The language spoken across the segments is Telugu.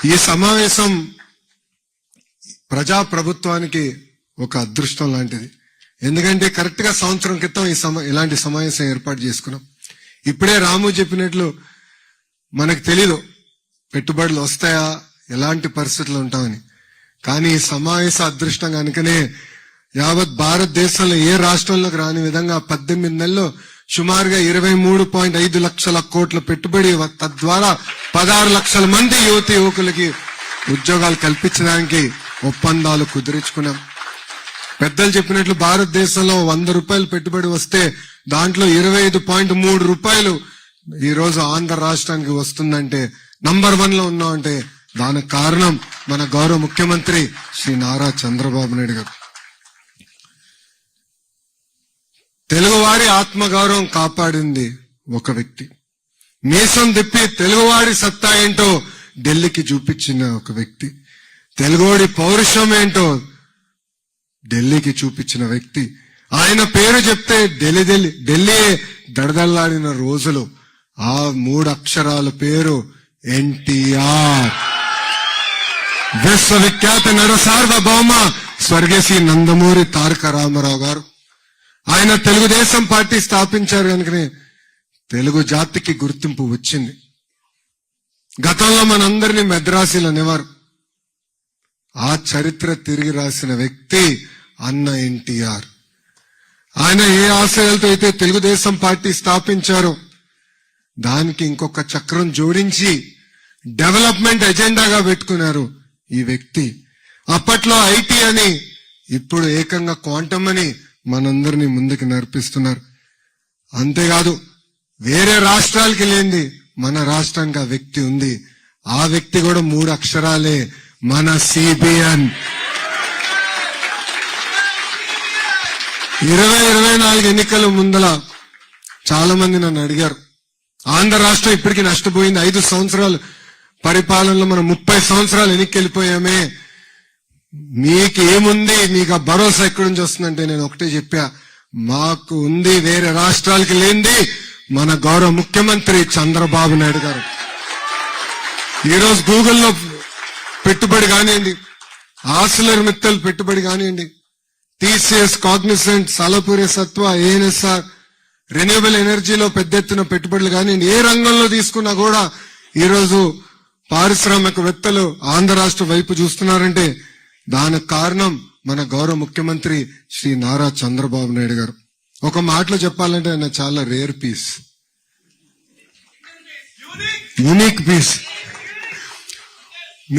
ఈ సమావేశం ప్రజా ప్రభుత్వానికి ఒక అదృష్టం లాంటిది. ఎందుకంటే కరెక్ట్ గా సంవత్సరం క్రితం ఇలాంటి సమావేశం ఏర్పాటు చేసుకున్నాం. ఇప్పుడే రాము చెప్పినట్లు మనకు తెలీదు పెట్టుబడులు వస్తాయా, ఎలాంటి పరిస్థితులు ఉంటామని. కానీ ఈ సమావేశ అదృష్టం కనుకనే యావత్ భారతదేశంలో ఏ రాష్ట్రంలోకి రాని విధంగా 18 నెలల్లో సుమారుగా 23.5 లక్షల కోట్ల పెట్టుబడి, తద్వారా 16 లక్షల మంది యువకులకి ఉద్యోగాలు కల్పించడానికి ఒప్పందాలు కుదుర్చుకున్నాం. పెద్దలు చెప్పినట్లు భారతదేశంలో 100 రూపాయలు పెట్టుబడి వస్తే దాంట్లో 25.3 రూపాయలు ఈ రోజు ఆంధ్ర రాష్ట్రానికి వస్తుందంటే నంబర్ 1 లో ఉన్నామంటే దానికి కారణం మన గౌరవ ముఖ్యమంత్రి శ్రీ నారా చంద్రబాబు నాయుడు గారు. తెలుగువారి ఆత్మగౌరవం కాపాడింది ఒక వ్యక్తి. మీసం తిప్పి తెలుగువాడి సత్తా ఏంటో ఢిల్లీకి చూపించిన ఒక వ్యక్తి. తెలుగువాడి పౌరుషం ఏంటో ఢిల్లీకి చూపించిన వ్యక్తి. ఆయన పేరు చెప్తే ఢిల్లీ దడదల్లాడిన రోజులు. ఆ 3 అక్షరాల పేరు ఎన్టీఆర్. విశ్వవిఖ్యాత నట సార్వభౌమ స్వర్గీయ నందమూరి తారక రామారావు గారు. ఆయన తెలుగుదేశం పార్టీ స్థాపించారు కనుకనే తెలుగు జాతికి గుర్తింపు వచ్చింది. గతంలో మనందరినీ మెద్రాసీలు అనేవారు. ఆ చరిత్ర తిరిగి రాసిన వ్యక్తి అన్న ఎన్టీఆర్. ఆయన ఏ ఆశయాలతో అయితే తెలుగుదేశం పార్టీ స్థాపించారో దానికి ఇంకొక చక్రం జోడించి డెవలప్మెంట్ ఎజెండాగా పెట్టుకున్నారు ఈ వ్యక్తి. అప్పట్లో ఐటీ అని, ఇప్పుడు ఏకంగా క్వాంటమ్ అని మనందరినీ ముందుకు నడిపిస్తున్నారు. అంతేకాదు వేరే రాష్ట్రాలకి లేనిది మన రాష్ట్రానికి ఆ వ్యక్తి ఉంది. ఆ వ్యక్తి కూడా 3 అక్షరాలే, మన సిబిఎన్. 2024 ఎన్నికల ముందల చాలా మంది నన్ను అడిగారు, ఆంధ్ర రాష్ట్రం ఇప్పటికీ నష్టపోయింది, 5 సంవత్సరాలు పరిపాలనలో మనం 30 సంవత్సరాలు వెనక్కి మీకు ఏముంది, మీకు ఆ భరోసా ఎక్కడి నుంచి వస్తుందంటే నేను ఒకటే చెప్పా, మాకు ఉంది వేరే రాష్ట్రాలకి లేనిది మన గౌరవ ముఖ్యమంత్రి చంద్రబాబు నాయుడు గారు. ఈరోజు గూగుల్లో పెట్టుబడి కానివ్వండి, ఆర్సిలర్ మిత్తల్ పెట్టుబడి కానివ్వండి, టీసీఎస్, కాగ్నిసెంట్, సాలపూరి సత్వ, ఏఎన్ఎస్ఆర్, రెన్యూవబుల్ ఎనర్జీలో పెద్ద ఎత్తున పెట్టుబడులు కానివ్వండి, ఏ రంగంలో తీసుకున్నా కూడా ఈరోజు పారిశ్రామికవేత్తలు ఆంధ్ర రాష్ట్ర వైపు చూస్తున్నారంటే దానికి కారణం మన గౌరవ ముఖ్యమంత్రి శ్రీ నారా చంద్రబాబు నాయుడు గారు. ఒక మాటలో చెప్పాలంటే ఆయన చాలా రేర్ పీస్, యూనిక్ పీస్.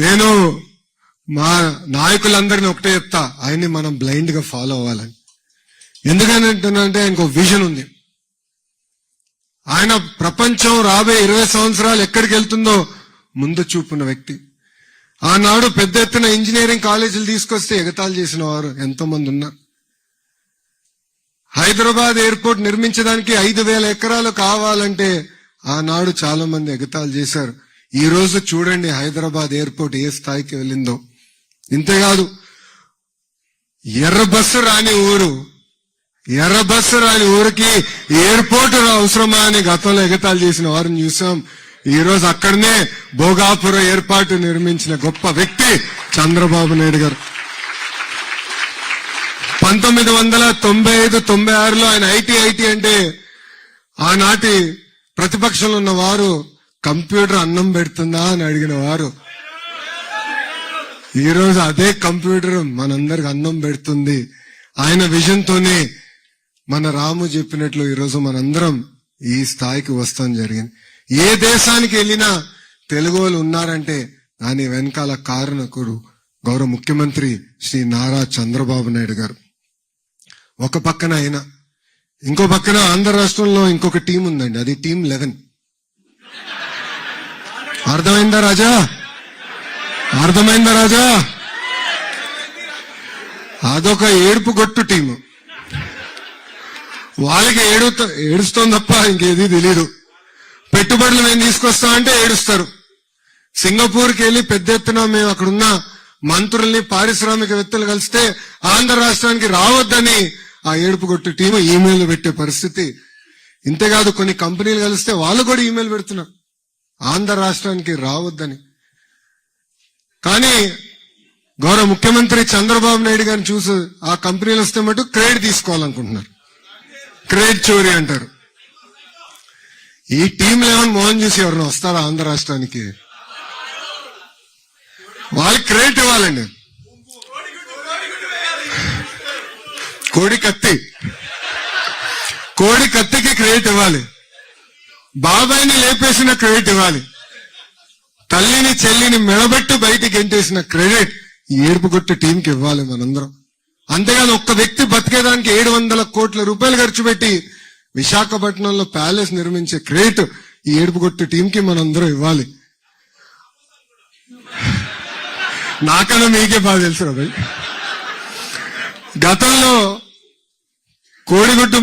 నేను మా నాయకులందరినీ ఒకటే చెప్తా, ఆయన్ని మనం బ్లైండ్ గా ఫాలో అవ్వాలని. ఎందుకంటే ఆయనకు విజన్ ఉంది. ఆయన ప్రపంచం రాబోయే 20 సంవత్సరాలు ఎక్కడికి వెళ్తుందో ముందు చూపున్న వ్యక్తి. ఆనాడు పెద్ద ఎత్తున ఇంజనీరింగ్ కాలేజీలు తీసుకొస్తే ఎగతాళి చేసిన వారు ఎంతో మంది ఉన్నారు. హైదరాబాద్ ఎయిర్పోర్ట్ నిర్మించడానికి 5,000 ఎకరాలు కావాలంటే ఆనాడు చాలా మంది ఎగతాళి చేశారు. ఈ రోజు చూడండి హైదరాబాద్ ఎయిర్పోర్ట్ ఏ స్థాయికి వెళ్ళిందో. ఇంతేకాదు ఎర్ర బస్సు రాని ఊరికి ఎయిర్పోర్ట్ అవసరమా అని గతంలో ఎగతాళి చేసిన వారిని చూసాం. ఈ రోజు అక్కడనే భోగాపుర ఏర్పాటు నిర్మించిన గొప్ప వ్యక్తి చంద్రబాబు నాయుడు గారు. 1995-96లో ఆయన ఐటీ అంటే ఆనాటి ప్రతిపక్షంలో ఉన్న వారు కంప్యూటర్ అన్నం పెడుతుందా అని అడిగిన వారు. ఈ రోజు అదే కంప్యూటర్ మనందరికి అన్నం పెడుతుంది. ఆయన విజన్ తోనే మన రాము చెప్పినట్లు ఈరోజు మనందరం ఈ స్థాయికి వస్తాం జరిగింది. ఏ దేశానికి వెళ్ళినా తెలుగు వాళ్ళు ఉన్నారంటే దాని వెనకాల కారణకుడు గౌరవ ముఖ్యమంత్రి శ్రీ నారా చంద్రబాబు నాయుడు గారు. ఒక పక్కన ఆయన, ఇంకో పక్కన ఆంధ్ర రాష్ట్రంలో ఇంకొక టీం ఉందండి, అది టీం 11. అర్థమైందా రాజా? అదొక ఏడుపు గొట్టు టీము. వాళ్ళకి ఏడుస్తోంది తప్ప ఇంకేది తెలీదు. పెట్టుబడులు మేము తీసుకొస్తామంటే ఏడుస్తారు. సింగపూర్కి వెళ్ళి పెద్ద ఎత్తున మేము అక్కడున్న మంత్రుల్ని, పారిశ్రామికవేత్తలు కలిస్తే ఆంధ్ర రాష్ట్రానికి రావద్దని ఆ ఏడుపు కొట్టు టీము ఈమెయిల్ పెట్టే పరిస్థితి. ఇంతేకాదు కొన్ని కంపెనీలు కలిస్తే వాళ్ళు కూడా ఈమెయిల్ పెడుతున్నారు ఆంధ్ర రాష్ట్రానికి రావద్దని. కానీ గౌరవ ముఖ్యమంత్రి చంద్రబాబు నాయుడు గారిని చూసి ఆ కంపెనీలు వస్తే మటు క్రెడిట్ తీసుకోవాలనుకుంటున్నారు. క్రెడిట్ చోరీ అంటారు. ఈ టీంలో ఏమైనా మోహన్ చూసి ఎవరైనా వస్తారా ఆంధ్ర రాష్ట్రానికి? వాళ్ళకి క్రెడిట్ ఇవ్వాలండి. కోడి కత్తికి క్రెడిట్ ఇవ్వాలి. బాబాయిని లేపేసిన క్రెడిట్ ఇవ్వాలి. తల్లిని చెల్లిని మెడబెట్టి బయటికి గెంటేసిన క్రెడిట్ ఏడుపు కొట్టు టీంకి ఇవ్వాలి మనందరం. అంతేగాని ఒక్క వ్యక్తి బతికేదానికి 700 కోట్ల రూపాయలు ఖర్చు పెట్టి విశాఖపట్నంలో ప్యాలెస్ నిర్మించే క్రెడిట్ ఈ ఏడుపు కొట్టు టీంకి మనందరం ఇవ్వాలి. నాకన్నా మీకే బాగా తెలుసు రాబాయ్. గతంలో కోడిగుడ్డు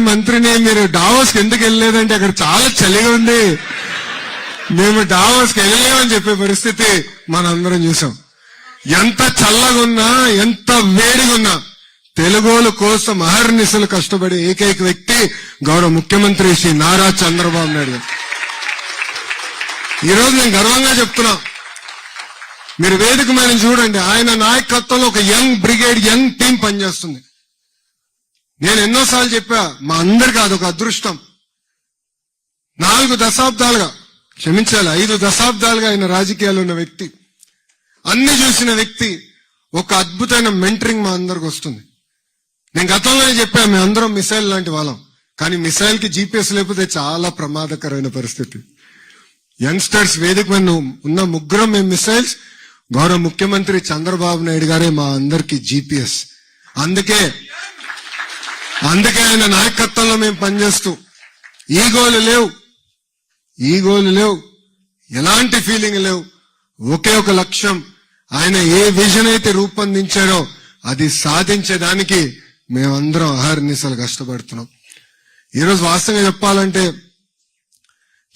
మంత్రిని మీరు డావోస్కి ఎందుకు వెళ్ళలేదంటే అక్కడ చాలా చలిగా ఉంది, మేము డావోస్కి వెళ్ళలేమని చెప్పే పరిస్థితి మనందరం చూసాం. ఎంత చల్లగా ఉన్నా ఎంత వేడిగా ఉన్నా తెలుగోల కోసం అహర్నిశలు కష్టపడే ఏకైక వ్యక్తి గౌరవ ముఖ్యమంత్రి శ్రీ నారా చంద్రబాబు నాయుడు గారు. ఈరోజు నేను గర్వంగా చెప్తున్నా, మీరు వేదిక మీద చూడండి, ఆయన నాయకత్వంలో ఒక యంగ్ బ్రిగేడ్, యంగ్ టీం పనిచేస్తుంది. నేను ఎన్నోసార్లు చెప్పా, మా అందరికీ అదొక అదృష్టం. 5 దశాబ్దాలుగా ఆయన రాజకీయాల్లో ఉన్న వ్యక్తి, అన్ని చూసిన వ్యక్తి, ఒక అద్భుతమైన మెంటరింగ్ మా అందరికి వస్తుంది. నేను గతంలోనే చెప్పా, మేము అందరం మిసైల్ లాంటి వాళ్ళం, కానీ మిసైల్ కి జీపీఎస్ లేకపోతే చాలా ప్రమాదకరమైన పరిస్థితి. యంగ్స్టర్స్ వేదిక మీద ఉన్న ముగ్గురం మేము మిసైల్స్, గౌరవ ముఖ్యమంత్రి చంద్రబాబు నాయుడు గారే మా అందరికి జీపీఎస్. అందుకే ఆయన నాయకత్వంలో మేము పనిచేస్తూ ఈగోలు లేవు, ఎలాంటి ఫీలింగ్ లేవు, ఒకే ఒక లక్ష్యం. ఆయన ఏ విజన్ అయితే రూపొందించారో అది సాధించేదానికి మేమందరం అహర్నిశలు కష్టపడుతున్నాం. ఈరోజు వాస్తవంగా చెప్పాలంటే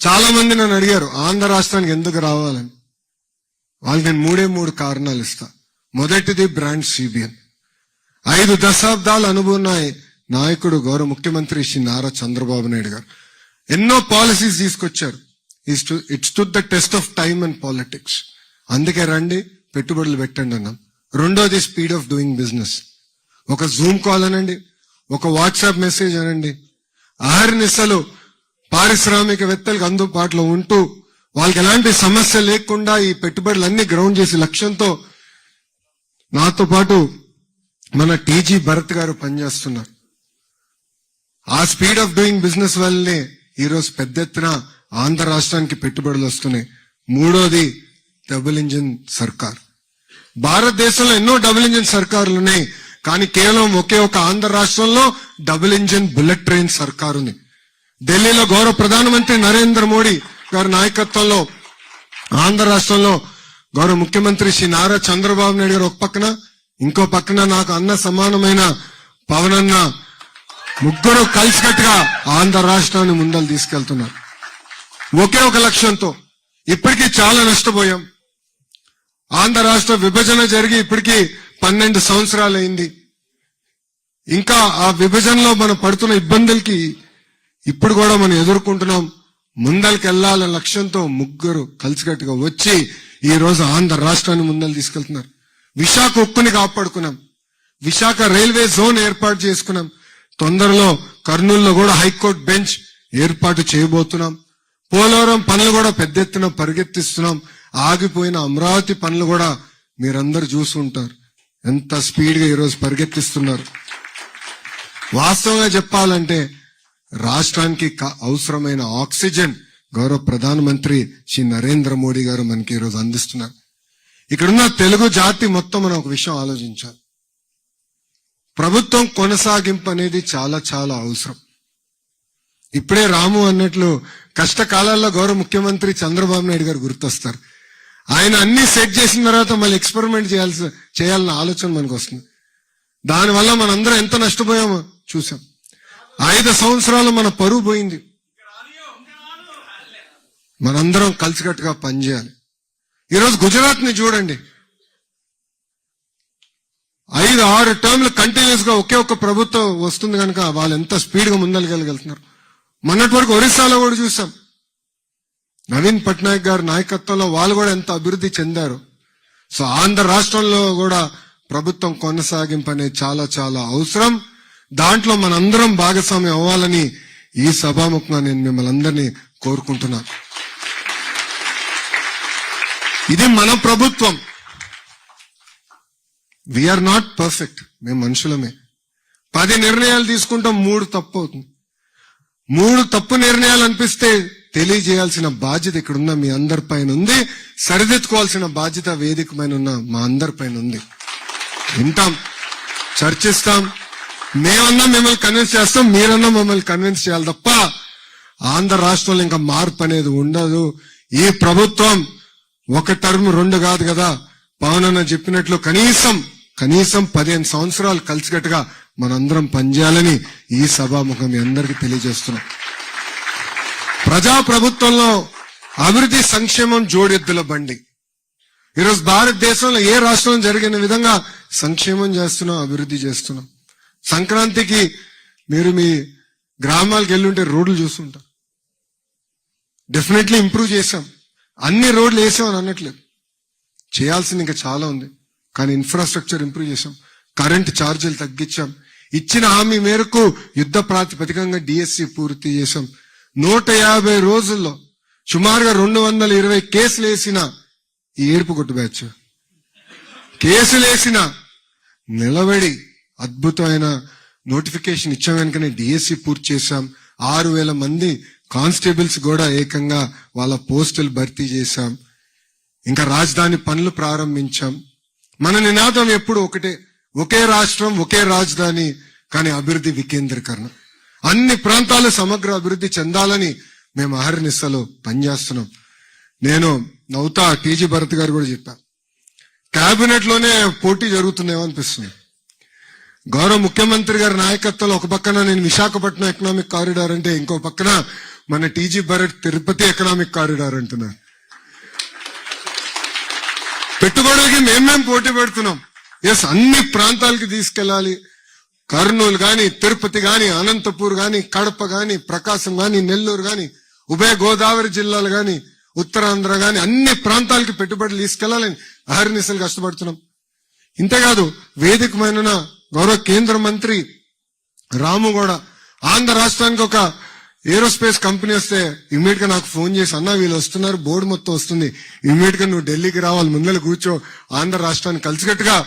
చాలా మంది నన్ను అడిగారు ఆంధ్ర రాష్ట్రానికి ఎందుకు రావాలని. వాళ్ళకి నేను 3 కారణాలు ఇస్తా. మొదటిది బ్రాండ్ సిబిఎన్. 5 దశాబ్దాల అనుభవం నాయకుడు గౌరవ ముఖ్యమంత్రి శ్రీ నారా చంద్రబాబు నాయుడు గారు ఎన్నో పాలసీస్ తీసుకొచ్చారు. It stood the test of time and politics. అందుకే రండి పెట్టుబడులు పెట్టండి అన్నాం. రెండోది స్పీడ్ ఆఫ్ డూయింగ్ బిజినెస్. ఒక జూమ్ కాల్ అనండి, ఒక వాట్సాప్ మెసేజ్ అనండి, అహర్నిశలు పారిశ్రామికవేత్తలకు అందుబాటులో ఉంటూ వాళ్ళకి ఎలాంటి సమస్య లేకుండా ఈ పెట్టుబడులన్నీ గ్రౌండ్ చేసే లక్ష్యంతో నాతో పాటు మన టీజీ భరత్ గారు పనిచేస్తున్నారు. ఆ స్పీడ్ ఆఫ్ డూయింగ్ బిజినెస్ వల్లనే ఈరోజు పెద్ద ఎత్తున ఆంధ్ర రాష్ట్రానికి పెట్టుబడులు వస్తున్నాయి. మూడోది డబుల్ ఇంజిన్ సర్కార్. భారతదేశంలో ఎన్నో డబుల్ ఇంజిన్ సర్కారులు ఉన్నాయి, కానీ కేవలం ఒకే ఒక ఆంధ్ర రాష్ట్రంలో డబుల్ ఇంజిన్ బుల్లెట్ ట్రైన్ సర్కారు ఉంది. ఢిల్లీలో గౌరవ ప్రధానమంత్రి నరేంద్ర మోడీ గారి నాయకత్వంలో ఆంధ్ర రాష్ట్రంలో గౌరవ ముఖ్యమంత్రి శ్రీ నారా చంద్రబాబు నాయుడు గారు ఒక పక్కన, ఇంకో పక్కన నాకు అన్న సమానమైన పవన్ అన్న, ముగ్గురు కలిసికట్టుగా ఆంధ్ర రాష్ట్రాన్ని ముందలు తీసుకెళ్తున్నారు ఒకే ఒక లక్ష్యంతో. ఇప్పటికీ చాలా నష్టపోయాం. ఆంధ్ర రాష్ట్ర విభజన జరిగి ఇప్పటికీ 12 సంవత్సరాలు అయింది. ఇంకా ఆ విభజనలో మనం పడుతున్న ఇబ్బందులకి ఇప్పుడు కూడా మనం ఎదుర్కొంటున్నాం. ముందరికి వెళ్లాలన్న లక్ష్యంతో ముగ్గురు కలిసికట్టుగా వచ్చి ఈ రోజు ఆంధ్ర రాష్ట్రాన్ని ముందలు తీసుకెళ్తున్నారు. విశాఖ ఉక్కుని కాపాడుకున్నాం. విశాఖ రైల్వే జోన్ ఏర్పాటు చేసుకున్నాం. తొందరలో కర్నూలులో కూడా హైకోర్టు బెంచ్ ఏర్పాటు చేయబోతున్నాం. పోలవరం పనులు కూడా పెద్ద ఎత్తున పరిగెత్తిస్తున్నాం. ఆగిపోయిన అమరావతి పనులు కూడా మీరందరూ చూసుకుంటారు ఎంత స్పీడ్ గా ఈరోజు పరిగెత్తిస్తున్నారు. వాస్తవంగా చెప్పాలంటే రాష్ట్రానికి అవసరమైన ఆక్సిజన్ గౌరవ ప్రధానమంత్రి శ్రీ నరేంద్ర మోడీ గారు మనకి ఈరోజు అందిస్తున్నారు. ఇక్కడున్న తెలుగు జాతి మొత్తం మనం ఒక విషయం ఆలోచించాలి. ప్రభుత్వం కొనసాగింపు అనేది చాలా చాలా అవసరం. ఇప్పుడే రాము అన్నట్లు కష్టకాలాల్లో గౌరవ ముఖ్యమంత్రి చంద్రబాబు నాయుడు గారు గుర్తొస్తారు. ఆయన అన్ని సెట్ చేసిన తర్వాత మళ్ళీ ఎక్స్పెరిమెంట్ చేయాలన్న ఆలోచన మనకు వస్తుంది. దానివల్ల మనందరం ఎంత నష్టపోయామో చూసాం. 5 సంవత్సరాలు మన పరువు పోయింది. మనందరం కలిసికట్టుగా పనిచేయాలి. ఈరోజు గుజరాత్ ని చూడండి, 5-6 టర్మ్లు కంటిన్యూస్ గా ఒకే ఒక్క ప్రభుత్వం వస్తుంది కనుక వాళ్ళు ఎంత స్పీడ్ గా ముందరకెళ్ళగలుగుతున్నారు. మొన్నటి వరకు ఒరిస్సాలో కూడా చూసాం. నవీన్ పట్నాయక్ గారి నాయకత్వంలో వాళ్ళు కూడా ఎంత అభివృద్ధి చెందారు. సో ఆంధ్ర రాష్ట్రంలో కూడా ప్రభుత్వం కొనసాగింపు అనేది చాలా చాలా అవసరం. దాంట్లో మనందరం భాగస్వామ్యం అవ్వాలని ఈ సభాముఖంగా నేను మిమ్మల్ని అందరినీ కోరుకుంటున్నాను. ఇది మన ప్రభుత్వం. వీఆర్ నాట్ పర్ఫెక్ట్, మేము మనుషులమే. 10 నిర్ణయాలు తీసుకుంటాం, 3 తప్పు అవుతుంది. 3 తప్పు నిర్ణయాలు అనిపిస్తే తెలియజేయాల్సిన బాధ్యత ఇక్కడున్న మీ అందరిపైన ఉంది. సరిదిద్దుకోవాల్సిన బాధ్యత వేదిక పైన ఉన్న మా అందరిపైన ఉంది. వింటాం, చర్చిస్తాం. మేమన్నా మిమ్మల్ని కన్విన్స్ చేస్తాం, మీరన్నా మమ్మల్ని కన్విన్స్ చేయాలి తప్ప ఆంధ్ర రాష్ట్రంలో ఇంకా మార్పు అనేది ఉండదు. ఈ ప్రభుత్వం 1 టర్మ్ 2 కాదు కదా. పవన్ అన్న చెప్పినట్లు కనీసం 15 సంవత్సరాలు కలిసికట్టుగా మనందరం పనిచేయాలని ఈ సభాముఖం మీ అందరికీ తెలియజేస్తున్నాం. ప్రజాప్రభుత్వంలో అభివృద్ధి సంక్షేమం జోడెద్దుల బండి. ఈరోజు భారతదేశంలో ఏ రాష్ట్రంలో జరిగిన విధంగా సంక్షేమం చేస్తున్నాం, అభివృద్ధి చేస్తున్నాం. సంక్రాంతికి మీరు మీ గ్రామాలకు వెళ్ళుంటే రోడ్లు చూస్తుంటారు. డెఫినెట్లీ ఇంప్రూవ్ చేశాం. అన్ని రోడ్లు వేసామని అనట్లేదు, చేయాల్సింది ఇంకా చాలా ఉంది. కానీ ఇన్ఫ్రాస్ట్రక్చర్ ఇంప్రూవ్ చేశాం, కరెంట్ ఛార్జీలు తగ్గించాం, ఇచ్చిన హామీ మేరకు యుద్ధ ప్రాతిపదికంగా డిఎస్సి పూర్తి చేశాం. 150 రోజుల్లో సుమారుగా 220 కేసులు వేసిన ఈ ఏడుపు కొట్టు బ్యాచ్ కేసులేసిన నిలబడి అద్భుతమైన నోటిఫికేషన్ ఇచ్చాం. వెనుకనే డిఎస్సి పూర్తి చేశాం. 6,000 మంది కానిస్టేబుల్స్ కూడా ఏకంగా వాళ్ళ పోస్టులు భర్తీ చేశాం. ఇంకా రాజధాని పనులు ప్రారంభించాం. మన నినాదం ఎప్పుడు ఒకటే, ఒకే రాష్ట్రం ఒకే రాజధాని, కానీ అభివృద్ధి వికేంద్రీకరణ. అన్ని ప్రాంతాలు సమగ్ర అభివృద్ధి చెందాలని మేము అహర్నిశలు పనిచేస్తున్నాం. నేను నవ్వుతా టీజీ భరత్ గారు కూడా చెప్పా, కేబినెట్ లోనే పోటీ జరుగుతుందేమో అనిపిస్తుంది. గౌరవ ముఖ్యమంత్రి గారి నాయకత్వంలో ఒక పక్కన నేను విశాఖపట్నం ఎకనామిక్ కారిడార్ అంటే, ఇంకో పక్కన మన TG Bharat Tirupati economic corridor అంటున్నారు. పెట్టుబడులకి మేమేం పోటీ పెడుతున్నాం. ఎస్, అన్ని ప్రాంతాలకి తీసుకెళ్లాలి. కర్నూలు గాని, తిరుపతి గాని, అనంతపూర్ గాని, కడప గాని, ప్రకాశం గాని, నెల్లూరు గాని, ఉభయ గోదావరి జిల్లాలు గాని, ఉత్తరాంధ్ర గాని, అన్ని ప్రాంతాలకి పెట్టుబడులు తీసుకెళ్లాలని అహర్నిశలు కష్టపడుతున్నాం. ఇంతేకాదు, వేదికమైన గౌరవ కేంద్ర మంత్రి రాము కూడా ఆంధ్ర రాష్ట్రానికి ఒక ఏరోస్పేస్ కంపెనీ వస్తే ఇమ్మీడియట్ గా నాకు ఫోన్ చేసి, అన్నా వీళ్ళు వస్తున్నారు, బోర్డు మొత్తం వస్తుంది, ఇమ్మీడియట్ గా నువ్వు ఢిల్లీకి రావాలి, ముందర కూర్చో, ఆంధ్ర రాష్ట్రాన్ని కలిసికట్టుగా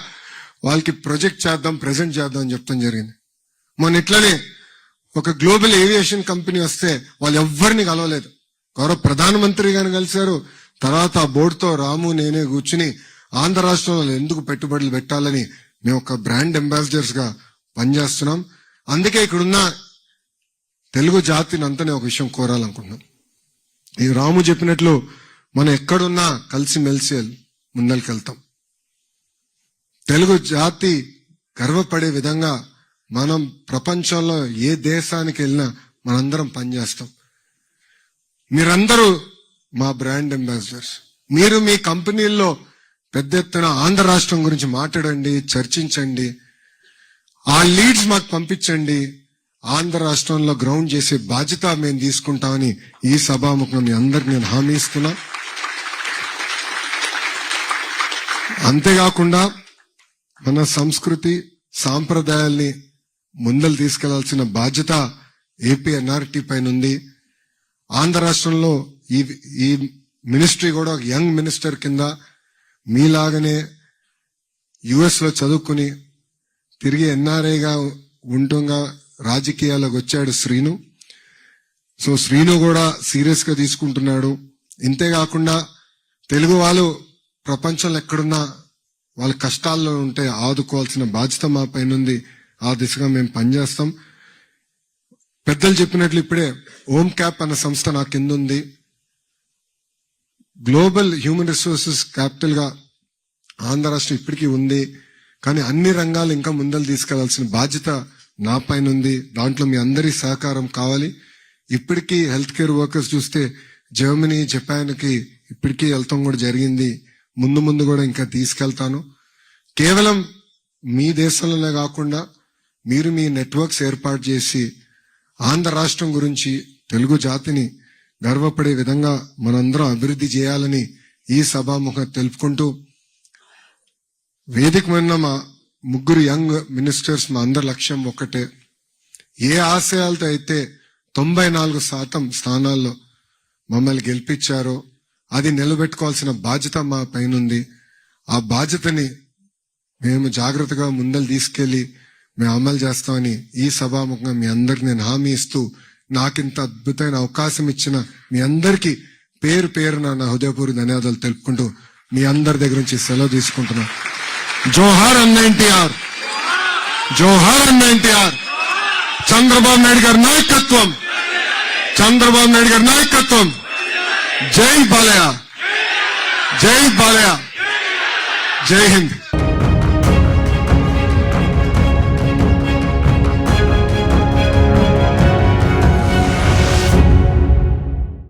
వాళ్ళకి ప్రొజెక్ట్ చేద్దాం, ప్రెజెంట్ చేద్దాం అని చెప్తాం జరిగింది. మొన్న ఇట్లనే ఒక గ్లోబల్ ఏవియేషన్ కంపెనీ వస్తే వాళ్ళు ఎవ్వరిని కలవలేదు, గౌరవ ప్రధానమంత్రి గారిని కలిశారు. తర్వాత ఆ బోర్డుతో రాము నేనే కూర్చుని ఆంధ్ర రాష్ట్రంలో ఎందుకు పెట్టుబడులు పెట్టాలని మేము ఒక బ్రాండ్ అంబాసిడర్స్ గా పనిచేస్తున్నాం. అందుకే ఇక్కడున్న తెలుగు జాతిని అంతనే ఒక విషయం కోరాలనుకుంటున్నాం. ఈ రాము చెప్పినట్లు మనం ఎక్కడున్నా కలిసిమెలిసి ముందరికెళ్తాం. తెలుగు జాతి గర్వపడే విధంగా మనం ప్రపంచంలో ఏ దేశానికి వెళ్ళినా మనందరం పనిచేస్తాం. మీరందరూ మా బ్రాండ్ అంబాసిడర్స్. మీరు మీ కంపెనీల్లో పెద్ద ఎత్తున ఆంధ్ర రాష్ట్రం గురించి మాట్లాడండి, చర్చించండి, ఆ లీడ్స్ మాకు పంపించండి. ఆంధ్ర రాష్ట్రంలో గ్రౌండ్ చేసే బాధ్యత మేము తీసుకుంటామని ఈ సభాముఖం మీ అందరికి నేను హామీ ఇస్తున్నా. అంతేకాకుండా మన సంస్కృతి సాంప్రదాయాల్ని ముందలు తీసుకెళ్లాల్సిన బాధ్యత ఏపీ ఎన్ఆర్టీ పైన ఉంది. ఆంధ్ర రాష్ట్రంలో ఈ మినిస్ట్రీ కూడా ఒక యంగ్ మినిస్టర్ కింద మీలాగనే యుఎస్ లో చదువుకుని తిరిగి ఎన్ఆర్ఐగా ఉంటుంగా రాజకీయాలకు వచ్చాడు శ్రీను. సో శ్రీను కూడా సీరియస్ గా తీసుకుంటున్నాడు. ఇంతేకాకుండా తెలుగు వాళ్ళు ప్రపంచంలో ఎక్కడున్నా వాళ్ళ కష్టాల్లో ఉంటే ఆదుకోవాల్సిన బాధ్యత మా పైన ఉంది. ఆ దిశగా మేము పనిచేస్తాం. పెద్దలు చెప్పినట్లు ఇప్పుడే ఓమ్ క్యాప్ అన్న సంస్థ నా కింద ఉంది. గ్లోబల్ హ్యూమన్ రిసోర్సెస్ క్యాపిటల్ గా ఆంధ్ర రాష్ట్రం ఇప్పటికీ ఉంది. కానీ అన్ని రంగాలు ఇంకా ముందలు తీసుకెళ్లాల్సిన బాధ్యత నా పైన ఉంది. దాంట్లో మీ అందరి సహకారం కావాలి. ఇప్పటికీ హెల్త్ కేర్ వర్కర్స్ చూస్తే జర్మనీ, జపాన్ కి ఇప్పటికీ వెళ్తాం కూడా జరిగింది. ముందు ముందు కూడా ఇంకా తీసుకెళ్తాను. కేవలం మీ దేశంలోనే కాకుండా మీరు మీ నెట్వర్క్స్ ఏర్పాటు చేసి ఆంధ్ర రాష్ట్రం గురించి, తెలుగు జాతిని గర్వపడే విధంగా మనందరం అభివృద్ధి చేయాలని ఈ సభాముఖం తెలుపుకుంటూ, వేదిక మీద మా ముగ్గురు యంగ్ మినిస్టర్స్ మా అందరి లక్ష్యం ఒక్కటే. ఏ ఆశయాలతో అయితే 94% స్థానాల్లో మమ్మల్ని గెలిపించారో అది నిలబెట్టుకోవాల్సిన బాధ్యత మా పైనుంది. ఆ బాధ్యతని మేము జాగ్రత్తగా ముందలు తీసుకెళ్లి మేము అమలు చేస్తామని ఈ సభాముఖంగా మీ అందరికి నేను హామీ ఇస్తూ, నాకింత అద్భుతమైన అవకాశం ఇచ్చిన మీ అందరికీ పేరు పేరున నా హృదయపూర్వక ధన్యవాదాలు తెలుపుకుంటూ మీ అందరి దగ్గర నుంచి సెలవు తీసుకుంటున్నా. జోహార్ అన్న ఎన్టీఆర్, జోహార్ అన్న ఎన్టీఆర్. చంద్రబాబు నాయుడు గారి నాయకత్వం, చంద్రబాబు నాయుడు గారి నాయకత్వం. జై బాలయ్య, జై బాలయ్య, జై హింద్.